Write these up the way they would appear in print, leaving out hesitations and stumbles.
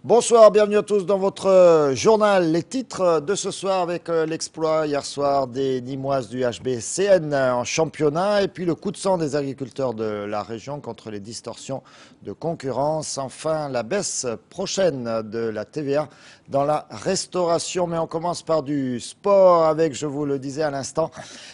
Bonsoir, bienvenue à tous dans votre journal. Les titres de ce soir avec l'exploit hier soir des Nîmoises du HBCN en championnat et puis le coup de sang des agriculteurs de la région contre les distorsions de concurrence. Enfin, la baisse prochaine de la TVA dans la restauration. Mais on commence par du sport avec, je vous le disais à l'instant,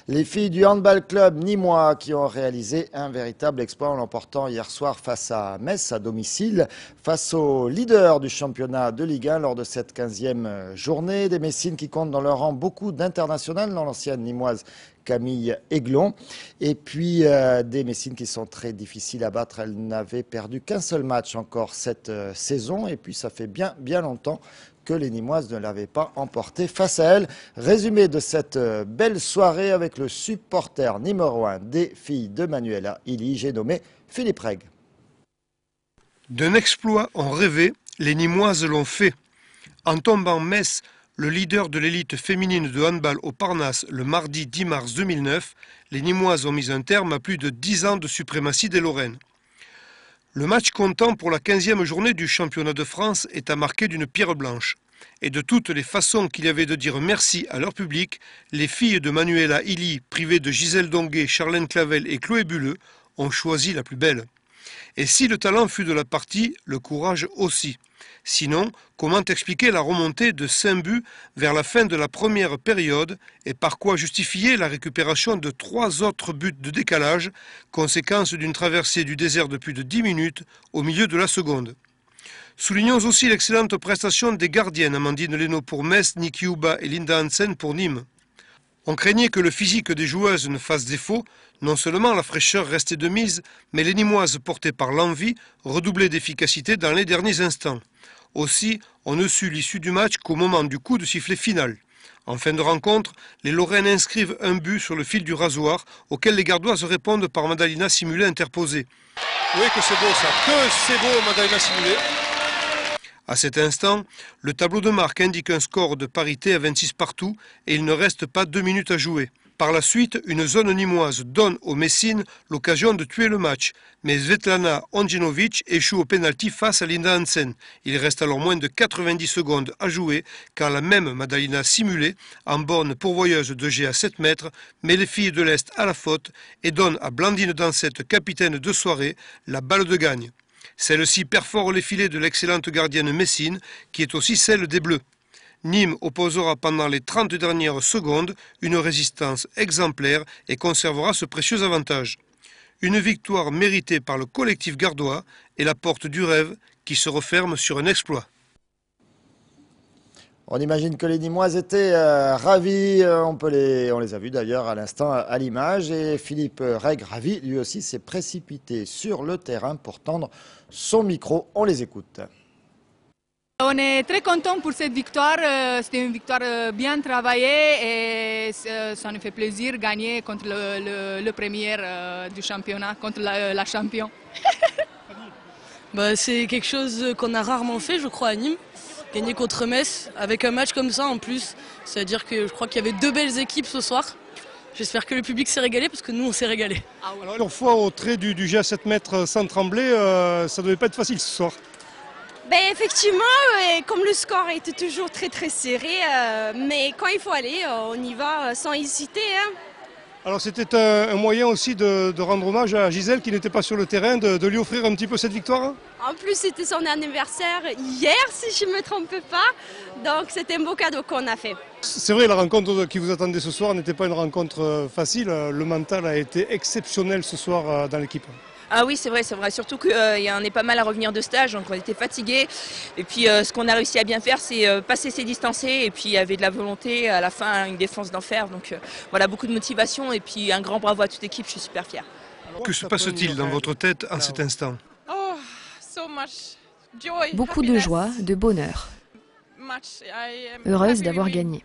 les filles du handball club nîmois qui ont réalisé un véritable exploit en l'emportant hier soir face à Metz à domicile, face au leader du championnat de Ligue 1 lors de cette 15e journée. Des Messines qui comptent dans leur rang beaucoup d'internationales dans l'ancienne nîmoise Camille Aiglon. Et puis des Messines qui sont très difficiles à battre. Elles n'avaient perdu qu'un seul match encore cette saison. Et puis ça fait bien longtemps que les Nîmoises ne l'avaient pas emporté face à elles. Résumé de cette belle soirée avec le supporter numéro 1 des filles de Manuela Illy, j'ai nommé Philippe Reg. D'un exploit en rêvé, les Nîmoises l'ont fait. En tombant Metz, le leader de l'élite féminine de handball au Parnasse le mardi 10 mars 2009, les Nîmoises ont mis un terme à plus de 10 ans de suprématie des Lorraines. Le match comptant pour la 15e journée du championnat de France est à marquer d'une pierre blanche. Et de toutes les façons qu'il y avait de dire merci à leur public, les filles de Manuela Illy, privées de Gisèle Donguet, Charlène Clavel et Chloé Bulleux, ont choisi la plus belle. Et si le talent fut de la partie, le courage aussi. Sinon, comment expliquer la remontée de 5 buts vers la fin de la première période et par quoi justifier la récupération de 3 autres buts de décalage, conséquence d'une traversée du désert de plus de 10 minutes au milieu de la seconde. Soulignons aussi l'excellente prestation des gardiennes Amandine Leno pour Metz, Niki Uba et Linda Hansen pour Nîmes. On craignait que le physique des joueuses ne fasse défaut. Non seulement la fraîcheur restait de mise, mais les Nîmoises, portées par l'envie, redoublaient d'efficacité dans les derniers instants. Aussi, on ne sut l'issue du match qu'au moment du coup de sifflet final. En fin de rencontre, les Lorraines inscrivent un but sur le fil du rasoir, auquel les Gardoises répondent par Madalina Simulé interposée. Oui, que c'est beau ça, que c'est beau Madalina Simulé. À cet instant, le tableau de marque indique un score de parité à 26 partout et il ne reste pas 2 minutes à jouer. Par la suite, une zone nîmoise donne aux Messines l'occasion de tuer le match, mais Svetlana Ondjinovic échoue au pénalty face à Linda Hansen. Il reste alors moins de 90 secondes à jouer quand la même Madalina Simulé, en borne pourvoyeuse de jet à 7 mètres, met les filles de l'Est à la faute et donne à Blandine Dansette, capitaine de soirée, la balle de gagne. Celle-ci perfore les filets de l'excellente gardienne Messine, qui est aussi celle des Bleus. Nîmes opposera pendant les 30 dernières secondes une résistance exemplaire et conservera ce précieux avantage. Une victoire méritée par le collectif gardois et la porte du rêve qui se referme sur un exploit. On imagine que les Nîmoises étaient ravis, on les a vus d'ailleurs à l'instant à l'image, et Philippe Reg, ravi, lui aussi s'est précipité sur le terrain pour tendre son micro. On les écoute. On est très content pour cette victoire, c'était une victoire bien travaillée et ça nous fait plaisir de gagner contre le premier du championnat, contre la championne. C'est quelque chose qu'on a rarement fait, je crois, à Nîmes. Gagner contre Metz avec un match comme ça en plus, c'est-à-dire que je crois qu'il y avait 2 belles équipes ce soir. J'espère que le public s'est régalé parce que nous on s'est régalé. Alors leur fois au trait du jet à 7 mètres sans trembler, ça devait pas être facile ce soir. Effectivement, comme le score était toujours très serré, mais quand il faut aller, on y va sans hésiter. Hein. Alors c'était un moyen aussi de rendre hommage à Gisèle qui n'était pas sur le terrain, de lui offrir un petit peu cette victoire. En plus c'était son anniversaire hier si je ne me trompe pas, donc c'était un beau cadeau qu'on a fait. C'est vrai, la rencontre qui vous attendait ce soir n'était pas une rencontre facile, le mental a été exceptionnel ce soir dans l'équipe. Ah oui, c'est vrai, surtout qu'on est pas mal à revenir de stage, donc on était fatigués. Et puis ce qu'on a réussi à bien faire, c'est passer ses distancés, et puis il y avait de la volonté, à la fin une défense d'enfer. Donc voilà, beaucoup de motivation, et puis un grand bravo à toute l'équipe, je suis super fière. Que se passe-t-il dans votre tête en cet instant? Beaucoup de joie, de bonheur. Heureuse d'avoir gagné.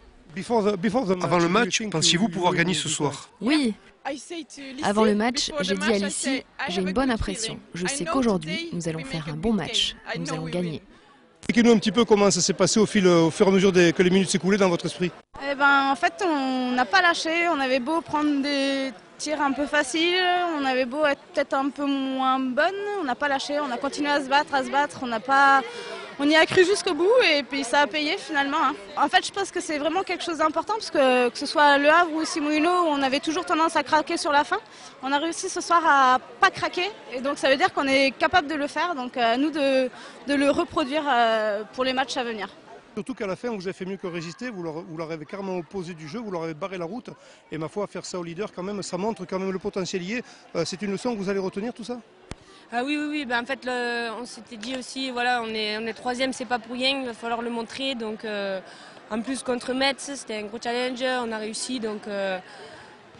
Avant le match, pensiez-vous pouvoir gagner ce soir? Oui. Avant le match, j'ai dit à Lucie, j'ai une bonne impression. Je sais qu'aujourd'hui, nous allons faire un bon match. Nous allons gagner. Expliquez-nous un petit peu comment ça s'est passé au fur et à mesure que les minutes s'écoulaient dans votre esprit. En fait, on n'a pas lâché, on avait beau prendre des tirs un peu faciles, on avait beau être peut-être un peu moins bonne, on n'a pas lâché, on a continué à se battre, on n'a pas on y a cru jusqu'au bout et puis ça a payé finalement. En fait, je pense que c'est vraiment quelque chose d'important parce que ce soit Le Havre ou Simouino, on avait toujours tendance à craquer sur la fin. On a réussi ce soir à pas craquer et donc ça veut dire qu'on est capable de le faire. Donc à nous de le reproduire pour les matchs à venir. Surtout qu'à la fin, vous avez fait mieux que résister, vous leur avez carrément opposé du jeu, vous leur avez barré la route. Et ma foi, faire ça au leader, quand même, ça montre quand même le potentiel lié. C'est une leçon que vous allez retenir, tout ça? Ah oui. En fait, on s'était dit aussi, voilà, on est troisième, c'est pas pour rien, il va falloir le montrer. Donc, en plus, contre Metz, c'était un gros challenge, on a réussi. Donc,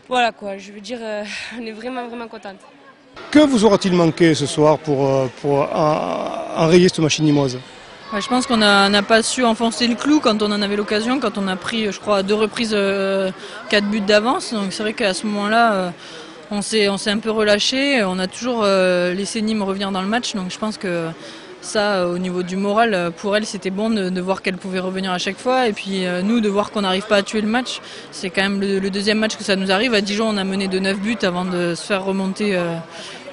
voilà quoi, je veux dire, on est vraiment contente. Que vous aura-t-il manqué ce soir pour enrayer cette machine nîmoise? Je pense qu'on n'a pas su enfoncer le clou quand on en avait l'occasion, quand on a pris, je crois, à 2 reprises 4 buts d'avance. Donc c'est vrai qu'à ce moment-là, on s'est un peu relâché. On a toujours laissé Nîmes revenir dans le match. Donc je pense que ça, au niveau du moral, pour elle, c'était bon de voir qu'elle pouvait revenir à chaque fois. Et puis nous, de voir qu'on n'arrive pas à tuer le match. C'est quand même le deuxième match que ça nous arrive. À Dijon, on a mené de 9 buts avant de se faire remonter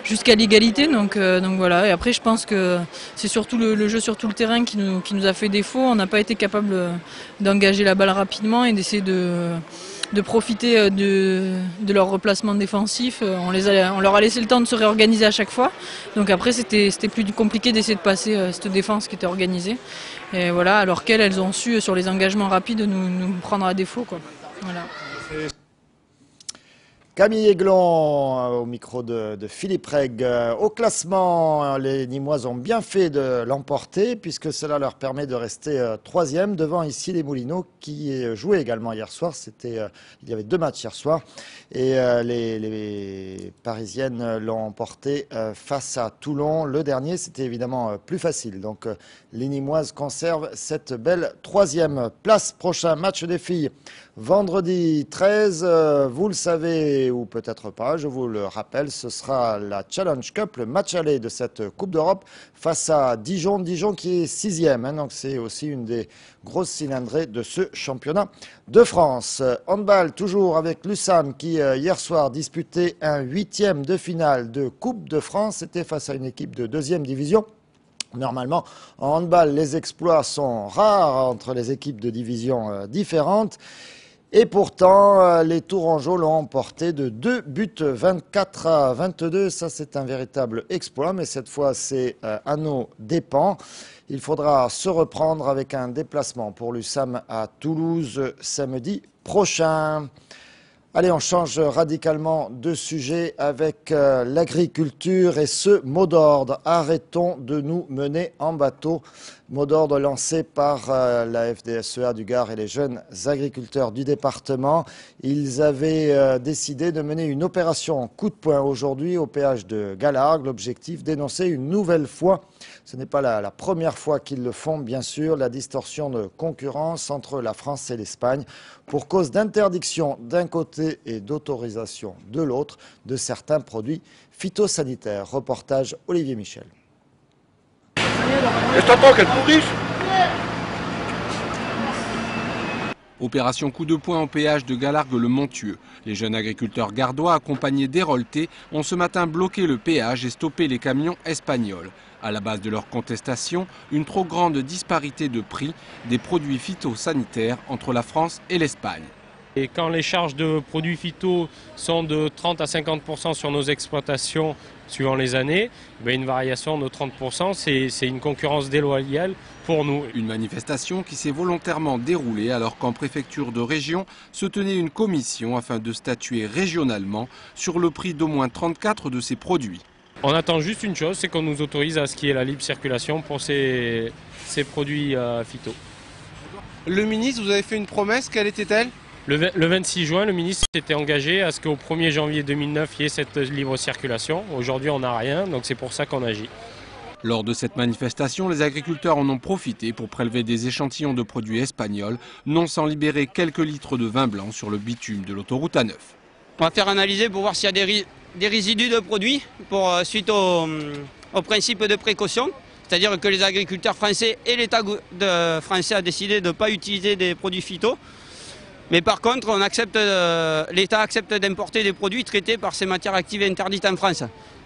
jusqu'à l'égalité, donc voilà. Et après, je pense que c'est surtout le jeu sur tout le terrain qui nous a fait défaut. On n'a pas été capable d'engager la balle rapidement et d'essayer de profiter de leur replacement défensif. On leur a laissé le temps de se réorganiser à chaque fois. Donc après, c'était plus compliqué d'essayer de passer cette défense qui était organisée. Et voilà, alors qu'elles ont su, sur les engagements rapides, nous prendre à défaut, quoi. Voilà. Camille Aiglon au micro de Philippe Reg. Au classement, les Nîmoises ont bien fait de l'emporter puisque cela leur permet de rester troisième devant ici les Moulineaux qui jouaient également hier soir. Il y avait 2 matchs hier soir et les Parisiennes l'ont emporté face à Toulon. Le dernier, c'était évidemment plus facile. Donc les Nîmoises conservent cette belle 3e place. Prochain match des filles. Vendredi 13, vous le savez ou peut-être pas, je vous le rappelle, ce sera la Challenge Cup, le match aller de cette Coupe d'Europe face à Dijon. Dijon qui est 6e, donc c'est aussi une des grosses cylindrées de ce championnat de France. Handball toujours avec l'USAM qui hier soir disputait un 8e de finale de Coupe de France. C'était face à une équipe de 2e division. Normalement, en handball, les exploits sont rares entre les équipes de divisions différentes. Et pourtant, les Tourangeaux l'ont emporté de 2 buts 24-22. Ça, c'est un véritable exploit, mais cette fois, c'est à nos dépens. Il faudra se reprendre avec un déplacement pour l'USAM à Toulouse samedi prochain. Allez, on change radicalement de sujet avec l'agriculture et ce mot d'ordre. Arrêtons de nous mener en bateau. Mot d'ordre lancé par la FDSEA du Gard et les jeunes agriculteurs du département. Ils avaient décidé de mener une opération coup de poing aujourd'hui au péage de Galargues. L'objectif, dénoncer une nouvelle fois, ce n'est pas la première fois qu'ils le font bien sûr, la distorsion de concurrence entre la France et l'Espagne pour cause d'interdiction d'un côté et d'autorisation de l'autre de certains produits phytosanitaires. Reportage Olivier Michel. Opération coup de poing au péage de Galargues-le-Montieux. Les jeunes agriculteurs gardois, accompagnés d'Héroltais, ont ce matin bloqué le péage et stoppé les camions espagnols. À la base de leur contestation, une trop grande disparité de prix des produits phytosanitaires entre la France et l'Espagne. Et quand les charges de produits phyto sont de 30 à 50% sur nos exploitations suivant les années, une variation de 30%, c'est une concurrence déloyale pour nous. Une manifestation qui s'est volontairement déroulée alors qu'en préfecture de région se tenait une commission afin de statuer régionalement sur le prix d'au moins 34 de ces produits. On attend juste une chose, c'est qu'on nous autorise à ce qu'il y ait la libre circulation pour ces produits phyto. Le ministre, vous avez fait une promesse, quelle était-elle ? Le 26 juin, le ministre s'était engagé à ce qu'au 1er janvier 2009, il y ait cette libre circulation. Aujourd'hui, on n'a rien, donc c'est pour ça qu'on agit. Lors de cette manifestation, les agriculteurs en ont profité pour prélever des échantillons de produits espagnols, non sans libérer quelques litres de vin blanc sur le bitume de l'autoroute A9. On va faire analyser pour voir s'il y a des résidus de produits suite au principe de précaution. C'est-à-dire que les agriculteurs français et l'État français a décidé de ne pas utiliser des produits phyto. Mais par contre, l'État accepte d'importer des produits traités par ces matières actives interdites en France.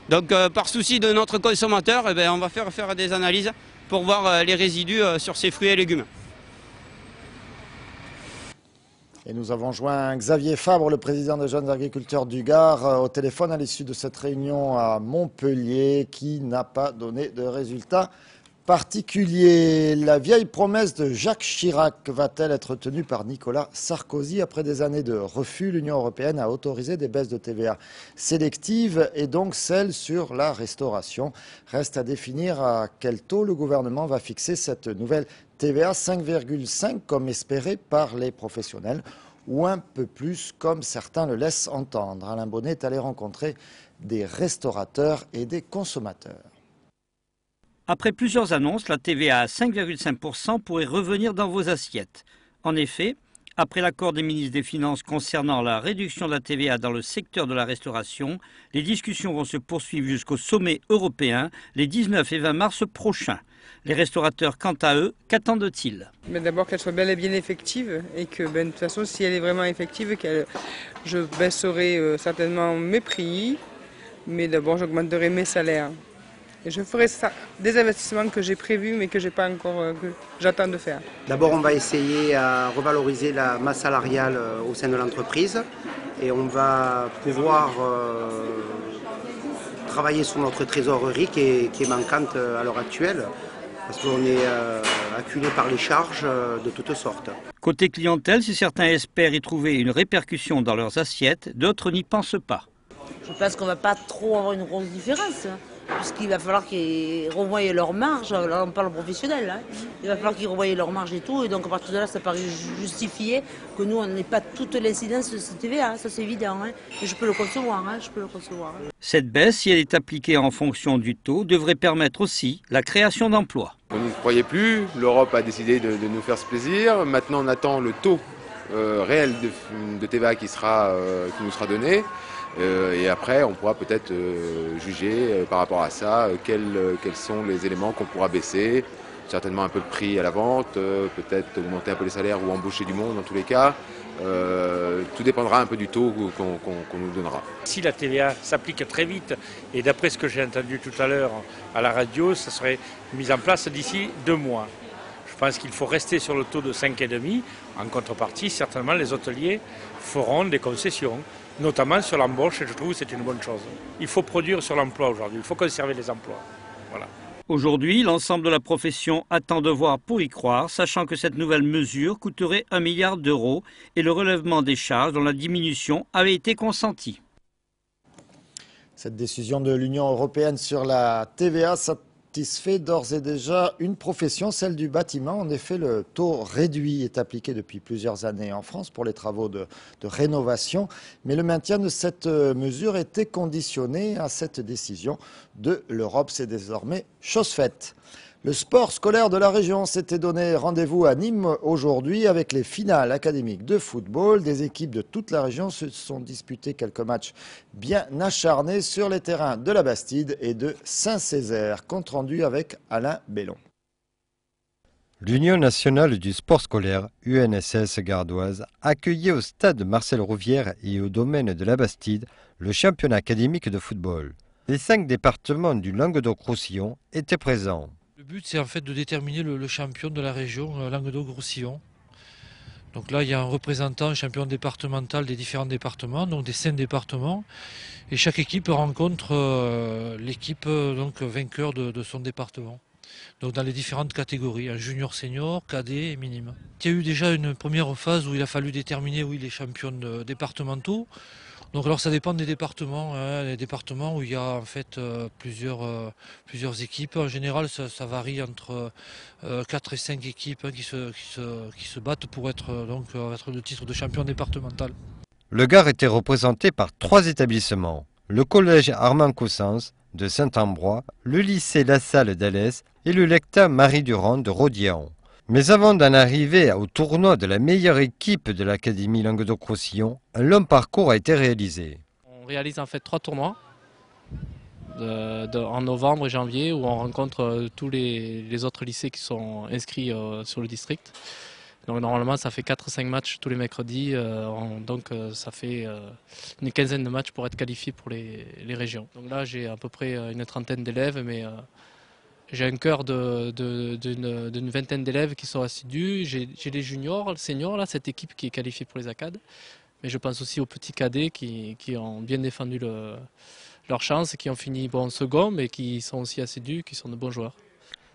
Donc par souci de notre consommateur, on va faire des analyses pour voir les résidus sur ces fruits et légumes. Et nous avons joint Xavier Fabre, le président des jeunes agriculteurs du Gard, au téléphone à l'issue de cette réunion à Montpellier qui n'a pas donné de résultats particuliers. La vieille promesse de Jacques Chirac va-t-elle être tenue par Nicolas Sarkozy? Après des années de refus, l'Union européenne a autorisé des baisses de TVA sélectives et donc celles sur la restauration. Reste à définir à quel taux le gouvernement va fixer cette nouvelle TVA, 5,5 comme espéré par les professionnels ou un peu plus comme certains le laissent entendre. Alain Bonnet est allé rencontrer des restaurateurs et des consommateurs. Après plusieurs annonces, la TVA à 5,5% pourrait revenir dans vos assiettes. En effet, après l'accord des ministres des Finances concernant la réduction de la TVA dans le secteur de la restauration, les discussions vont se poursuivre jusqu'au sommet européen les 19 et 20 mars prochains. Les restaurateurs, quant à eux, qu'attendent-ils? D'abord qu'elle soit bel et bien effective et que de toute façon, si elle est vraiment effective, je baisserai certainement mes prix, mais d'abord j'augmenterai mes salaires. Et je ferai ça, des investissements que j'ai prévus mais que j'ai pas encore, que j'attends de faire. D'abord, on va essayer à revaloriser la masse salariale au sein de l'entreprise et on va pouvoir travailler sur notre trésorerie qui est manquante à l'heure actuelle parce qu'on est acculé par les charges de toutes sortes. Côté clientèle, si certains espèrent y trouver une répercussion dans leurs assiettes, d'autres n'y pensent pas. Je pense qu'on ne va pas trop avoir une grosse différence. Puisqu'il va falloir qu'ils revoient leur marge, là on parle professionnel, hein. Il va falloir qu'ils revoient leur marge et tout, et donc à partir de là ça paraît justifié que nous on n'ait pas toute l'incidence de cette TVA, ça c'est évident, hein. Et je peux le concevoir, hein, Cette baisse, si elle est appliquée en fonction du taux, devrait permettre aussi la création d'emplois. On n'y croyait plus, l'Europe a décidé de nous faire ce plaisir, maintenant on attend le taux réel de TVA qui nous sera donné. Et après, on pourra peut-être juger par rapport à ça quels sont les éléments qu'on pourra baisser. Certainement un peu le prix à la vente, peut-être augmenter un peu les salaires ou embaucher du monde dans tous les cas. Tout dépendra un peu du taux qu'on nous donnera. Si la TVA s'applique très vite, et d'après ce que j'ai entendu tout à l'heure à la radio, ça serait mis en place d'ici 2 mois. Je pense qu'il faut rester sur le taux de 5,5. En contrepartie, certainement les hôteliers feront des concessions, notamment sur l'embauche, et je trouve que c'est une bonne chose. Il faut produire sur l'emploi aujourd'hui, il faut conserver les emplois. Voilà. Aujourd'hui, l'ensemble de la profession attend de voir pour y croire, sachant que cette nouvelle mesure coûterait 1 milliard d'euros et le relèvement des charges dont la diminution avait été consentie. Cette décision de l'Union européenne sur la TVA satisfait d'ores et déjà une profession, celle du bâtiment. En effet, le taux réduit est appliqué depuis plusieurs années en France pour les travaux de rénovation. Mais le maintien de cette mesure était conditionné à cette décision de l'Europe. C'est désormais chose faite. Le sport scolaire de la région s'était donné rendez-vous à Nîmes aujourd'hui avec les finales académiques de football. Des équipes de toute la région se sont disputées quelques matchs bien acharnés sur les terrains de la Bastide et de Saint-Césaire. Compte rendu avec Alain Bellon. L'Union nationale du sport scolaire, UNSS gardoise, accueillait au stade Marcel Rouvière et au domaine de la Bastide le championnat académique de football. Les 5 départements du Languedoc-Roussillon étaient présents. Le but, c'est en fait de déterminer le champion de la région Languedoc-Roussillon. Donc là, il y a un représentant champion départemental des différents départements, donc des 5 départements. Et chaque équipe rencontre l'équipe vainqueur de son département. Donc dans les différentes catégories, un junior, senior, cadet et minime. Il y a eu déjà une première phase où il a fallu déterminer les champions départementaux. Donc alors ça dépend des départements, hein, les départements où il y a en fait plusieurs équipes. En général ça varie entre 4 et 5 équipes, hein, qui se battent pour être le titre de champion départemental. Le Gard était représenté par 3 établissements. Le collège Armand Coussens de Saint-Ambrois, le lycée La Salle d'Alès et le lecta Marie-Durand de Rodiaon. Mais avant d'en arriver au tournoi de la meilleure équipe de l'Académie Languedoc-Roussillon, un long parcours a été réalisé. On réalise en fait 3 tournois en novembre et janvier où on rencontre tous les autres lycées qui sont inscrits sur le district. Donc normalement ça fait 4-5 matchs tous les mercredis, donc ça fait une quinzaine de matchs pour être qualifié pour les régions. Donc là j'ai à peu près une trentaine d'élèves, mais J'ai un cœur d'une vingtaine d'élèves qui sont assidus. J'ai les juniors, le seniors, là, cette équipe qui est qualifiée pour les ACAD. Mais je pense aussi aux petits cadets qui ont bien défendu leur chance, qui ont fini bon second, mais qui sont aussi assidus, qui sont de bons joueurs.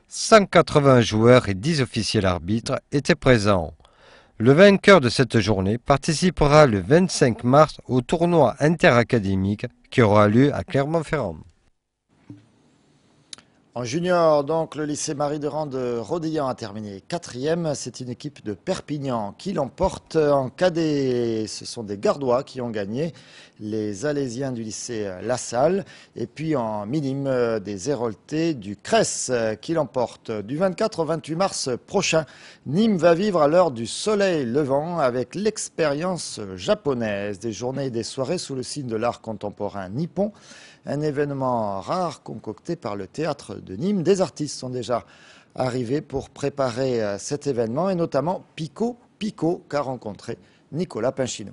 180 joueurs et 10 officiels arbitres étaient présents. Le vainqueur de cette journée participera le 25 mars au tournoi interacadémique qui aura lieu à Clermont-Ferrand. En junior, donc, le lycée Marie-Durand de Rodillan a terminé 4e. C'est une équipe de Perpignan qui l'emporte. En cadet, ce sont des Gardois qui ont gagné, les Alésiens du lycée La Salle. Et puis en minime, des Héroltais du Cress qui l'emportent. Du 24 au 28 mars prochain, Nîmes va vivre à l'heure du soleil levant avec l'expérience japonaise. Des journées et des soirées sous le signe de l'art contemporain nippon. Un événement rare concocté par le théâtre de Nîmes. Des artistes sont déjà arrivés pour préparer cet événement et notamment Pico qu'a rencontré Nicolas Pinchino.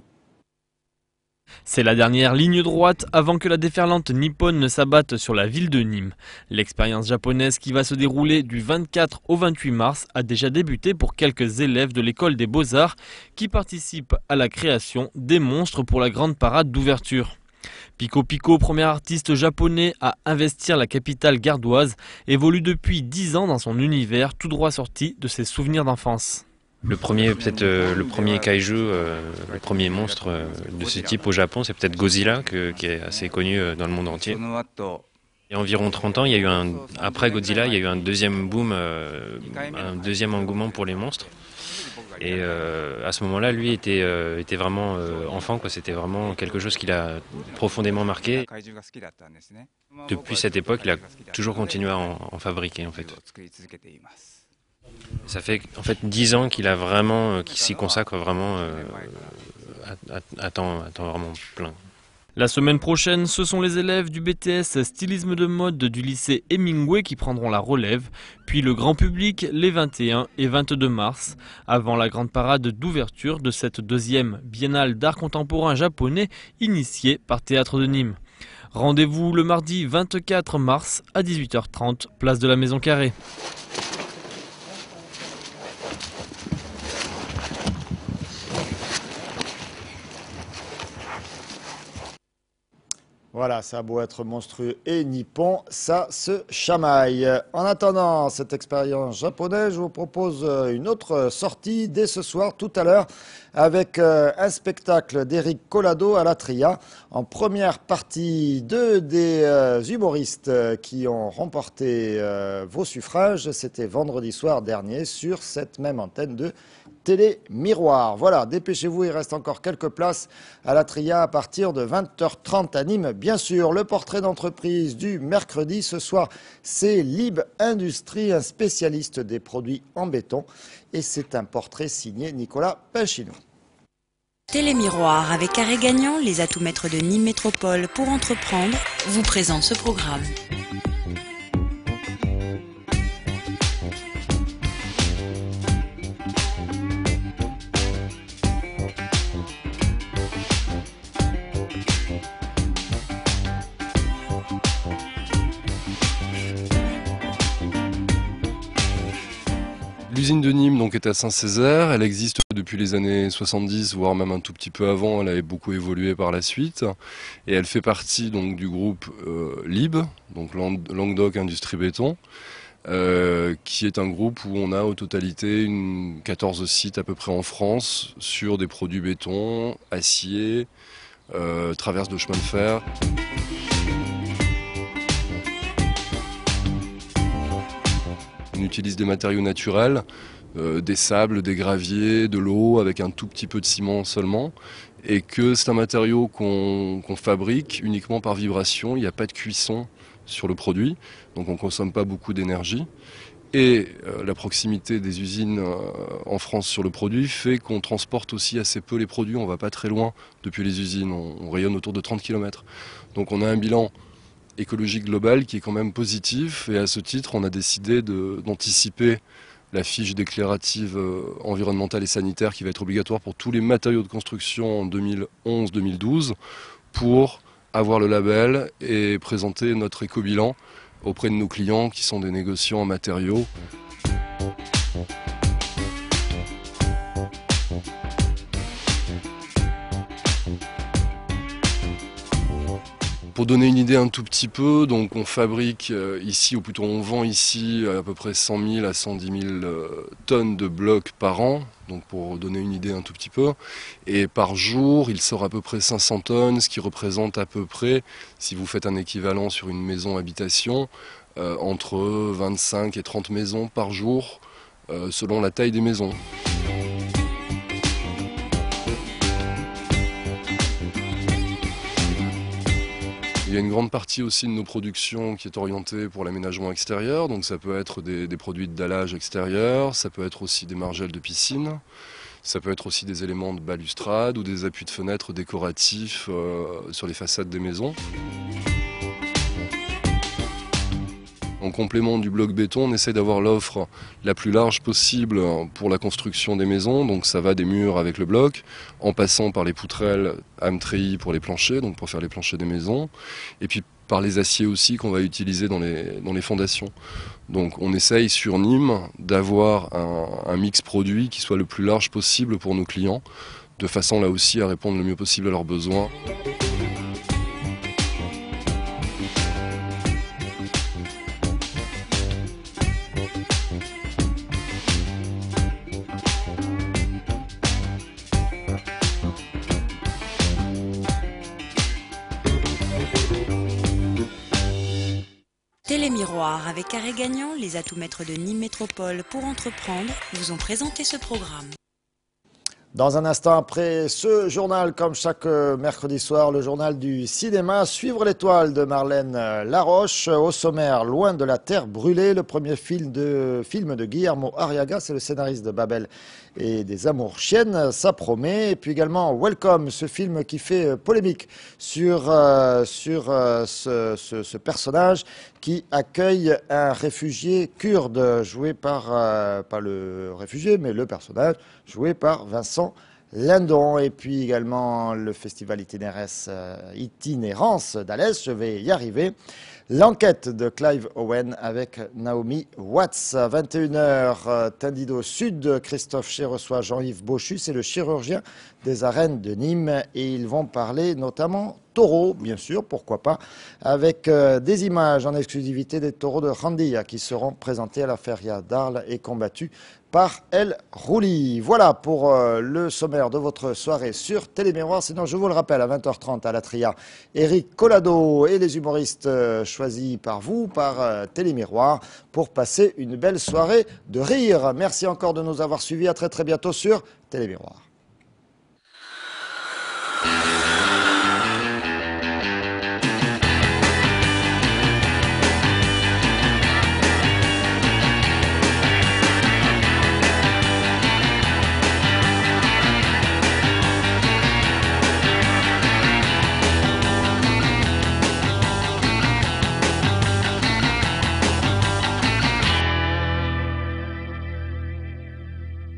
C'est la dernière ligne droite avant que la déferlante nippone ne s'abatte sur la ville de Nîmes. L'expérience japonaise qui va se dérouler du 24 au 28 mars a déjà débuté pour quelques élèves de l'école des Beaux-Arts qui participent à la création des monstres pour la grande parade d'ouverture. Pico, premier artiste japonais à investir la capitale gardoise, évolue depuis 10 ans dans son univers tout droit sorti de ses souvenirs d'enfance. Le premier kaiju, le premier monstre de ce type au Japon, c'est peut-être Godzilla, qui est assez connu dans le monde entier. Il y a environ 30 ans, après Godzilla, il y a eu un deuxième boom, un deuxième engouement pour les monstres. Et à ce moment-là, lui était vraiment enfant, quoi. C'était vraiment quelque chose qui l'a profondément marqué. Depuis cette époque, il a toujours continué à en fabriquer, en fait. Ça fait en fait 10 ans qu'il s'y consacre vraiment à temps vraiment plein. La semaine prochaine, ce sont les élèves du BTS stylisme de mode du lycée Hemingway qui prendront la relève, puis le grand public les 21 et 22 mars, avant la grande parade d'ouverture de cette deuxième biennale d'art contemporain japonais initiée par Théâtre de Nîmes. Rendez-vous le mardi 24 mars à 18h30, place de la Maison Carrée. Voilà, ça a beau être monstrueux et nippon, ça se chamaille. En attendant cette expérience japonaise, je vous propose une autre sortie dès ce soir, tout à l'heure, avec un spectacle d'Éric Collado à la Tria. En première partie, deux des humoristes qui ont remporté vos suffrages. C'était vendredi soir dernier sur cette même antenne de Télé Miroir. Voilà, dépêchez-vous, il reste encore quelques places à la Tria à partir de 20h30 à Nîmes. Bien sûr, le portrait d'entreprise du mercredi ce soir, c'est Lib Industrie, un spécialiste des produits en béton. Et c'est un portrait signé Nicolas Pinchino. Télé Miroir avec Carré Gagnant, les atouts maîtres de Nîmes Métropole pour entreprendre, vous présente ce programme. L'usine de Nîmes donc, est à Saint-Césaire, elle existe depuis les années 70, voire même un tout petit peu avant, elle avait beaucoup évolué par la suite. Et elle fait partie donc, du groupe LIB, donc Languedoc Industrie Béton, qui est un groupe où on a au totalité 14 sites à peu près en France sur des produits béton, acier, traverses de chemin de fer. On utilise des matériaux naturels, des sables, des graviers, de l'eau avec un tout petit peu de ciment seulement. Et que c'est un matériau qu'on fabrique uniquement par vibration, il n'y a pas de cuisson sur le produit, donc on ne consomme pas beaucoup d'énergie. Et la proximité des usines en France sur le produit fait qu'on transporte aussi assez peu les produits, on ne va pas très loin depuis les usines, on rayonne autour de 30 km. Donc on a un bilan écologique global qui est quand même positif et à ce titre on a décidé d'anticiper la fiche déclarative environnementale et sanitaire qui va être obligatoire pour tous les matériaux de construction en 2011-2012 pour avoir le label et présenter notre éco-bilan auprès de nos clients qui sont des négociants en matériaux. Pour donner une idée un tout petit peu, donc on fabrique ici, ou plutôt on vend ici à peu près 100 000 à 110 000 tonnes de blocs par an, donc pour donner une idée un tout petit peu. Et par jour, il sort à peu près 500 tonnes, ce qui représente à peu près, si vous faites un équivalent sur une maison habitation, entre 25 et 30 maisons par jour, selon la taille des maisons. Il y a une grande partie aussi de nos productions qui est orientée pour l'aménagement extérieur, donc ça peut être des produits de dallage extérieur, ça peut être aussi des margelles de piscine, ça peut être aussi des éléments de balustrade ou des appuis de fenêtres décoratifs sur les façades des maisons. En complément du bloc béton, on essaie d'avoir l'offre la plus large possible pour la construction des maisons. Donc ça va des murs avec le bloc, en passant par les poutrelles âme treillis pour les planchers, donc pour faire les planchers des maisons, et puis par les aciers aussi qu'on va utiliser dans les fondations. Donc on essaye sur Nîmes d'avoir un mix produit qui soit le plus large possible pour nos clients, de façon là aussi à répondre le mieux possible à leurs besoins. Télémiroir avec Carré Gagnant, les atouts-maîtres de Nîmes Métropole pour entreprendre vous ont présenté ce programme. Dans un instant après ce journal, comme chaque mercredi soir, le journal du cinéma, Suivre l'étoile de Marlène Laroche. Au sommaire, Loin de la terre brûlée, le premier film de Guillermo Arriaga, c'est le scénariste de Babel et des Amours chiennes, ça promet. Et puis également Welcome, ce film qui fait polémique sur ce personnage qui accueille un réfugié kurde, joué par, pas le réfugié, mais le personnage, joué par Vincent Lindon. Et puis également le festival Itinérance d'Alès, je vais y arriver. L'enquête de Clive Owen avec Naomi Watts. À 21h, Tendido Sud, Christophe Ché reçoit Jean-Yves Bauchu, c'est le chirurgien des arènes de Nîmes. Et ils vont parler notamment taureaux, bien sûr, pourquoi pas, avec des images en exclusivité des taureaux de Randia qui seront présentés à la feria d'Arles et combattus par El Rouli. Voilà pour le sommaire de votre soirée sur Télémiroir. Sinon, je vous le rappelle, à 20h30 à la Tria, Eric Collado et les humoristes choisis par vous, par Télémiroir, pour passer une belle soirée de rire. Merci encore de nous avoir suivis. À très très bientôt sur Télémiroir.